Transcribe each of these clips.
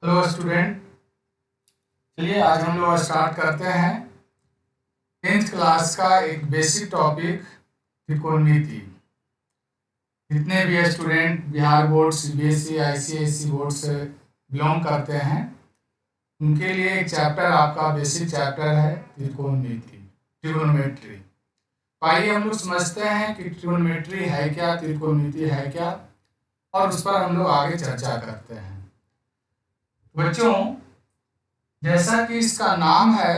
Hello student, चलिए आज हम लोग स्टार्ट करते हैं 10th क्लास का एक बेसिक टॉपिक त्रिकोणमिति। जितने भी student Bihar board, CBSE, ICSE board से बिलोंग करते हैं उनके लिए एक चैप्टर, आपका बेसिक चैप्टर है त्रिकोणमिति, ट्रिगोनोमेट्री। आइए हम लोग समझते हैं कि ट्रिगोनोमेट्री है क्या, त्रिकोणमिति है क्या, और उस पर हम लोग आगे चर्चा करते हैं। बच्चों, जैसा कि इसका नाम है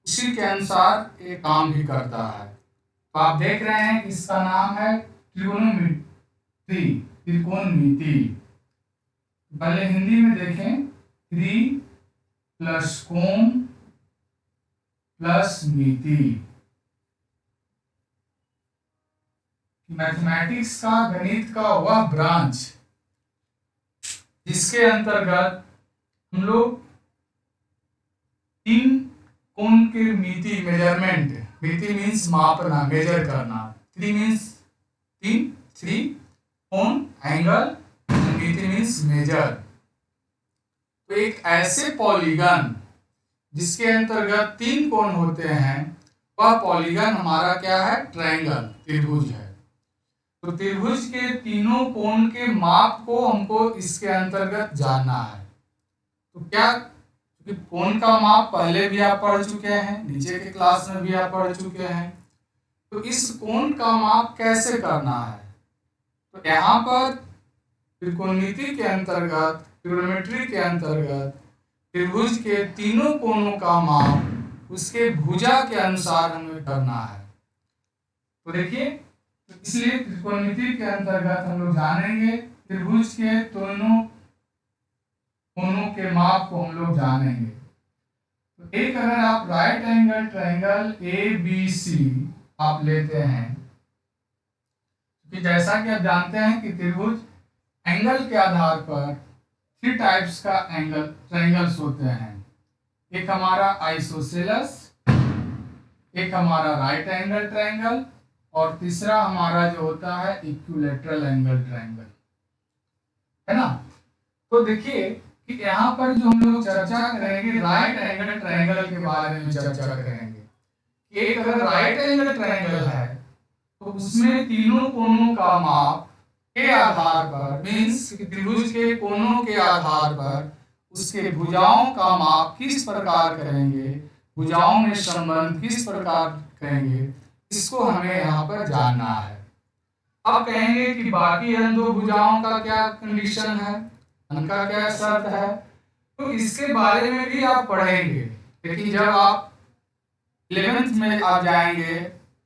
उसी के अनुसार ये काम भी करता है। तो आप देख रहे हैं कि इसका नाम है त्रिकोणमिति, त्रिकोणमिति। पहले हिंदी में देखें, त्रि प्लस कोण प्लस मिति। मैथमेटिक्स का, गणित का वह ब्रांच जिसके अंतर्गत हम लोग तीन कोण के मिति, मेजरमेंट, मिति मीन्स मापना, मेजर करना, थ्री मीन्स तीन, थ्री कोण एंगल, मिति मीन्स मेजर। तो एक ऐसे पॉलीगन जिसके अंतर्गत तीन कोण होते हैं, वह पॉलीगन हमारा क्या है? ट्रायंगल, त्रिभुज है। तो त्रिभुज के तीनों कोण के माप को हमको इसके अंतर्गत जानना है। तो क्या कोण का माप पहले भी आप पढ़ चुके हैं, नीचे के क्लास में भी आप पढ़ चुके हैं। तो इस कोण का माप कैसे करना है? तो यहाँ पर त्रिकोणमिति के अंतर्गत, ट्रिगोनोमेट्री के अंतर्गत त्रिभुज के तीनों कोणों का माप उसके भुजा के अनुसार हमें करना है। तो देखिए, तो इसलिए त्रिकोणमिति के अंतर्गत हम लोग जानेंगे त्रिभुज के दोनों कोणों के माप को हम लोग जानेंगे। तो एक अगर आप राइट एंगल ट्रायंगल ABC आप लेते हैं, कि जैसा कि आप जानते हैं कि त्रिभुज एंगल के आधार पर 3 टाइप्स का एंगल ट्रायंगल्स होते हैं। एक हमारा आइसोसेलेस, एक हमारा राइट एंगल ट्रायंगल, और तीसरा हमारा जो होता है इक्विलैटरल एंगल ट्रायंगल, है ना। तो देखिए कि यहाँ पर जो हम लोग चर्चा करेंगे, राइट एंगल ट्रायंगल के बारे में चर्चा करेंगे। एक अगर राइट एंगल ट्रायंगल है तो उसमें तीनों कोणों का माप के आधार पर, मीन्स त्रिभुज के कोणों के आधार पर उसके भुजाओं का माप किस प्रकार करेंगे, भुजाओं में संबंध किस प्रकार करेंगे, इसको हमें यहाँ पर जानना है। अब कहेंगे कि बाकी इन दो भुजाओं का क्या कंडीशन है, उनका क्या शर्त है, तो इसके बारे में भी आप पढ़ेंगे। लेकिन जब आप 11th में आप जाएंगे,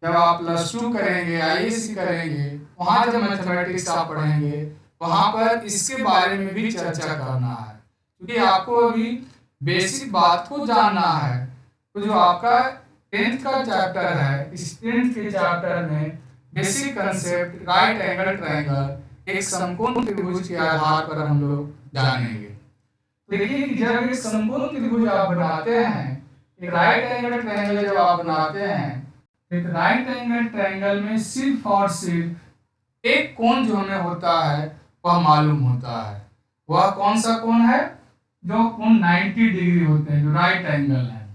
जब आप +2 करेंगे, आईएएससी करेंगे, वहां जब मैथमेटिक्स आप पढ़ेंगे, वहां पर इसके बारे में भी चर्चा करना है, क्योंकि आपको अभी बेसिक बात को जानना है। तो जो आपका 10th का चैप्टर है, इस 10th के चैप्टर में basic concept right angle triangle, एक समकोण त्रिभुज के आधार पर हम लोग जानेंगे। देखिए कि जब एक समकोण त्रिभुज आप बनाते हैं, एक राइट एंगल ट्रायंगल जब आप बनाते हैं, एक राइट एंगल ट्रायंगल में सिर्फ और सिर्फ एक कोण जो हमें होता है वह मालूम होता है। वह कौन सा कोण है? जो कोण 90 डिग्री होते हैं, जो राइट एंगल है।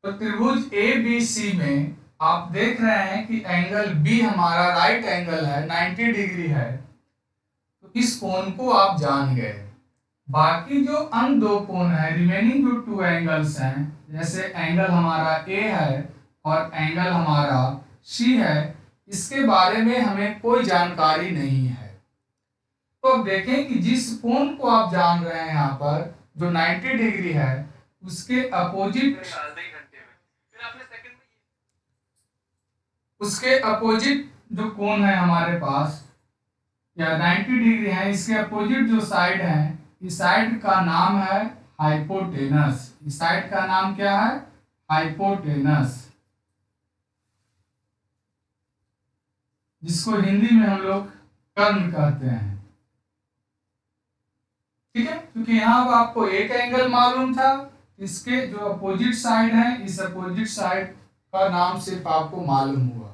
तो त्रिभुज ABC में आप देख रहे हैं कि एंगल B हमारा राइट एंगल है, 90 डिग्री है। तो इस कोण को आप जान गए। बाकी जो अन्य दो कोण है, रिमेनिंग जो 2 एंगल्स हैं, जैसे एंगल हमारा A है और एंगल हमारा C है, इसके बारे में हमें कोई जानकारी नहीं है। तो अब देखें कि जिस कोण को आप जान रहे हैं यहाँ पर, जो 90 डिग्री है, उसके अपोजिट, उसके अपोजिट जो कोण है हमारे पास, या 90 डिग्री है, इसके अपोजिट जो साइड है, इस साइड का नाम है हाइपोटेनस। इस साइड का नाम क्या है? हाइपोटेनस, जिसको हिंदी में हम लोग कर्ण कहते हैं। ठीक है, क्योंकि यहाँ पर आपको एक एंगल मालूम था, इसके जो अपोजिट साइड है, इस अपोजिट साइड का नाम सिर्फ आपको मालूम हुआ।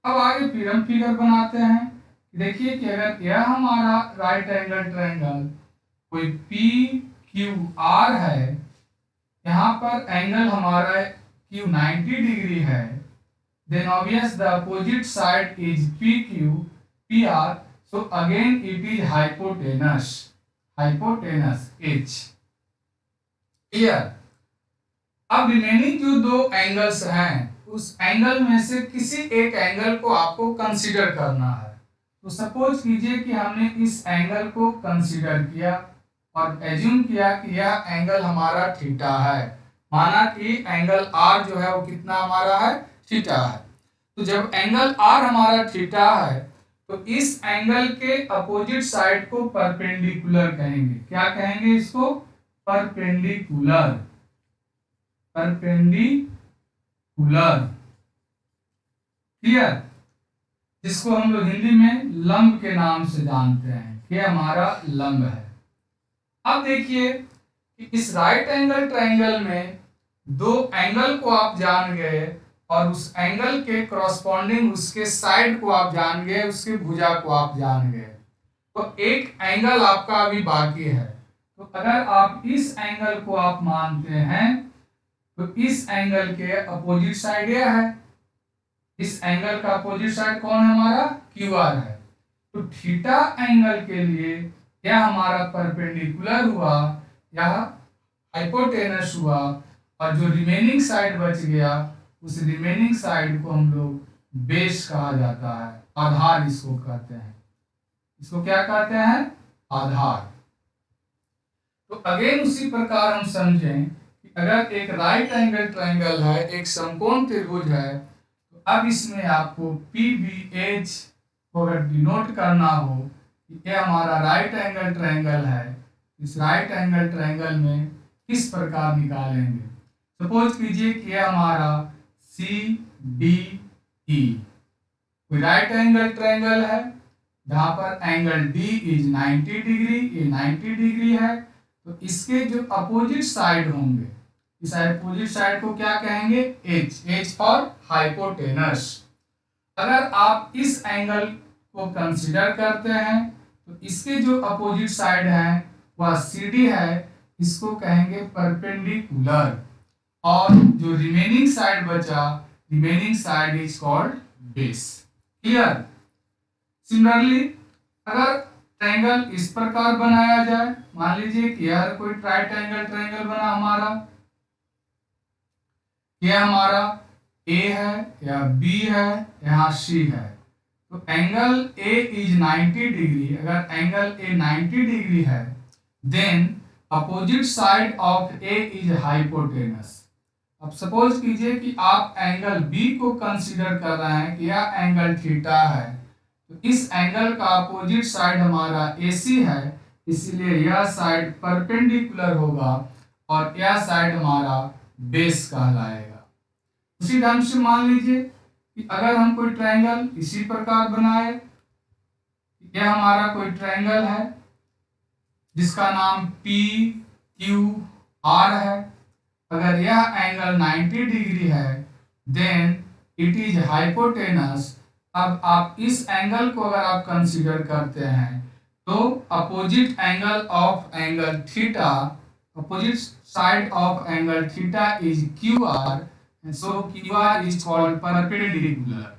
अब आगे फिर हम फिगर बनाते हैं। देखिए कि अगर यह हमारा राइट एंगल ट्रायंगल कोई पी क्यू आर है, यहाँ पर एंगल हमारा क्यू 90 डिग्री है, then obvious the opposite side is P Q P R, so again it is hypotenuse, hypotenuse H. Clear. अब रिमेनिंग जो दो एंगल्स हैं उस एंगल में से किसी एक एंगल को आपको कंसीडर करना है। तो सपोज कीजिए कि हमने इस एंगल को कंसीडर किया और एज्यूम किया कि यह एंगल हमारा थीटा है, माना कि एंगल आर जो है वो कितना हमारा है, थीटा है। तो जब एंगल आर हमारा थीटा है तो इस एंगल के अपोजिट साइड को परपेंडिकुलर कहेंगे। क्या कहेंगे इसको? Perpendicular, perpendicular. क्लियर। जिसको हम लोग हिंदी में लंब के नाम से जानते हैं, ये हमारा लंब है। अब देखिए कि इस राइट एंगल ट्रायंगल में दो एंगल को आप जान गए और उस एंगल के करस्पॉन्डिंग उसके साइड को आप जान गए, उसके भुजा को आप जान गए, तो एक एंगल आपका अभी बाकी है। तो अगर आप इस एंगल को आप मानते हैं तो इस एंगल के अपोजिट साइड यह है, इस एंगल का अपोजिट साइड कौन है हमारा? क्यू आर है। तो थीटा एंगल के लिए यह हमारा परपेंडिकुलर हुआ, यह हाइपोटेनस हुआ, और जो रिमेनिंग साइड बच गया उस रिमेनिंग साइड को हम लोग बेस कहा जाता है, आधार इसको कहते हैं। इसको क्या कहते हैं? आधार। तो अगेन उसी प्रकार हम समझें कि अगर एक राइट एंगल ट्रायंगल है, एक समकोण त्रिभुज है, तो अब इसमें आपको पी बी एच को अगर डिनोट करना हो कि ये हमारा राइट एंगल ट्रायंगल है, इस राइट एंगल ट्रायंगल में किस प्रकार निकालेंगे। सपोज कीजिए कि यह हमारा सी डी ई कोई राइट एंगल ट्रायंगल है जहां पर एंगल डी इज 90 डिग्री, ये 90 डिग्री है, तो इसके जो अपोजिट साइड होंगे, इस अपोजिट साइड को क्या कहेंगे? H, H for hypotenuse. अगर आप इस एंगल को कंसीडर करते हैं तो इसके जो अपोजिट साइड है वह सी डी है, इसको कहेंगे परपेंडिकुलर, और जो रिमेनिंग साइड बचा, remaining side is called base. Clear. Similarly अगर ट्रायंगल इस प्रकार बनाया जाए, मान लीजिए कि यह कोई राइट एंगल ट्रायंगल बना हमारा, यह हमारा ए है या बी है, यहाँ सी है, तो एंगल ए इज 90 डिग्री। अगर एंगल ए 90 डिग्री है then opposite side of A is hypotenuse. अब सपोज कीजिए कि आप एंगल बी को कंसीडर कर रहे हैं कि यह एंगल थीटा है, तो इस एंगल का अपोजिट साइड हमारा AC है, इसलिए यह साइड परपेंडिकुलर होगा और यह साइड हमारा बेस कहलाएगा। उसी ढंग से मान लीजिए कि अगर हम कोई ट्रायंगल इसी प्रकार बनाए, यह हमारा कोई ट्रायंगल है जिसका नाम PQR है, अगर यह एंगल 90 डिग्री है देन इट इज हाइपोटेनस। अब आप इस एंगल को अगर आप कंसीडर करते हैं तो opposite angle of angle theta, opposite side of angle theta is QR, and so QR is called perpendicular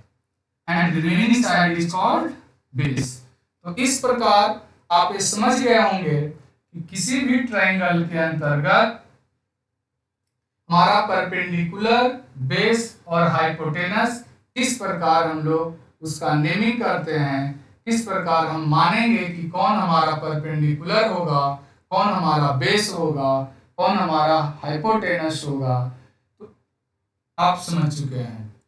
and the remaining side is called base। तो इस प्रकार आप ये समझ गए होंगे कि किसी भी ट्रायंगल के अंतर्गत हमारा परपेंडिकुलर, बेस और हाइपोटेनस किस प्रकार हम लोग उसका नेमिंग करते हैं, किस प्रकार हम मानेंगे कि कौन हमारा परपेंडिकुलर होगा, कौन हमारा बेस होगा, कौन हमारा हाइपोटेनस होगा, तो आप समझ चुके हैं।